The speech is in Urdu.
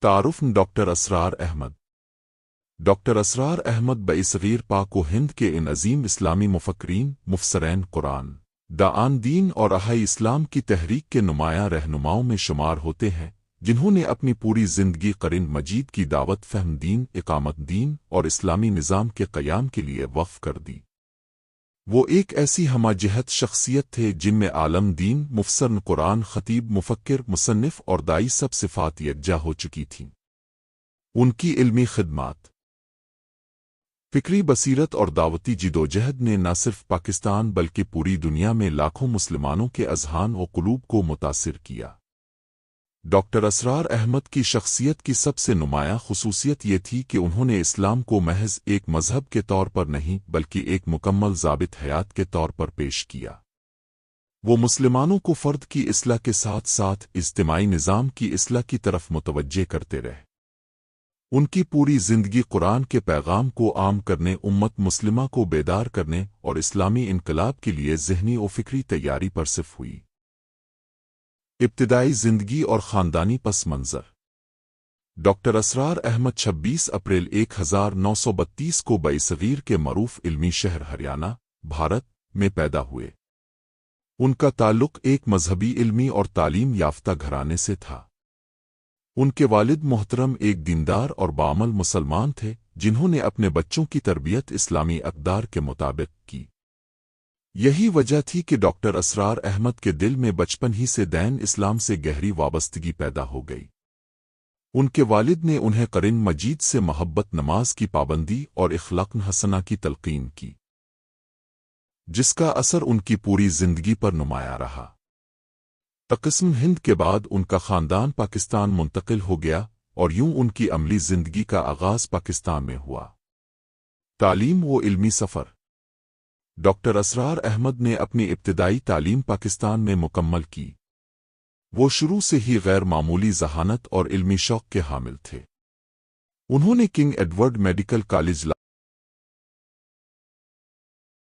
تعارف ڈاکٹر اسرار احمد۔ ڈاکٹر اسرار احمد بصغیر پاک و ہند کے ان عظیم اسلامی مفکرین، مفسرین قرآن، داعان دین اور احائی اسلام کی تحریک کے نمایاں رہنماؤں میں شمار ہوتے ہیں، جنہوں نے اپنی پوری زندگی قرآن مجید کی دعوت، فہم دین، اقامت دین اور اسلامی نظام کے قیام کے لیے وقف کر دی۔ وہ ایک ایسی ہمہ جہت شخصیت تھے جن میں عالم دین، مفسر قرآن، خطیب، مفکر، مصنف اور دائی سب صفات یکجا ہو چکی تھیں۔ ان کی علمی خدمات، فکری بصیرت اور دعوتی جدوجہد نے نہ صرف پاکستان بلکہ پوری دنیا میں لاکھوں مسلمانوں کے اذہان و قلوب کو متاثر کیا۔ ڈاکٹر اسرار احمد کی شخصیت کی سب سے نمایاں خصوصیت یہ تھی کہ انہوں نے اسلام کو محض ایک مذہب کے طور پر نہیں بلکہ ایک مکمل ضابط حیات کے طور پر پیش کیا۔ وہ مسلمانوں کو فرد کی اصلاح کے ساتھ ساتھ اجتماعی نظام کی اصلاح کی طرف متوجہ کرتے رہے۔ ان کی پوری زندگی قرآن کے پیغام کو عام کرنے، امت مسلمہ کو بیدار کرنے اور اسلامی انقلاب کے لیے ذہنی و فکری تیاری پر صرف ہوئی۔ ابتدائی زندگی اور خاندانی پس منظر۔ ڈاکٹر اسرار احمد 26 اپریل 1932 کو بصغیر کے معروف علمی شہر ہریانہ، بھارت میں پیدا ہوئے۔ ان کا تعلق ایک مذہبی، علمی اور تعلیم یافتہ گھرانے سے تھا۔ ان کے والد محترم ایک دیندار اور بعمل مسلمان تھے، جنہوں نے اپنے بچوں کی تربیت اسلامی اقدار کے مطابق کی۔ یہی وجہ تھی کہ ڈاکٹر اسرار احمد کے دل میں بچپن ہی سے دین اسلام سے گہری وابستگی پیدا ہو گئی۔ ان کے والد نے انہیں قرآن مجید سے محبت، نماز کی پابندی اور اخلاق حسنہ کی تلقین کی، جس کا اثر ان کی پوری زندگی پر نمایاں رہا۔ تقسیم ہند کے بعد ان کا خاندان پاکستان منتقل ہو گیا اور یوں ان کی عملی زندگی کا آغاز پاکستان میں ہوا۔ تعلیم و علمی سفر۔ ڈاکٹر اسرار احمد نے اپنی ابتدائی تعلیم پاکستان میں مکمل کی۔ وہ شروع سے ہی غیر معمولی ذہانت اور علمی شوق کے حامل تھے۔ انہوں نے کنگ ایڈورڈ میڈیکل کالج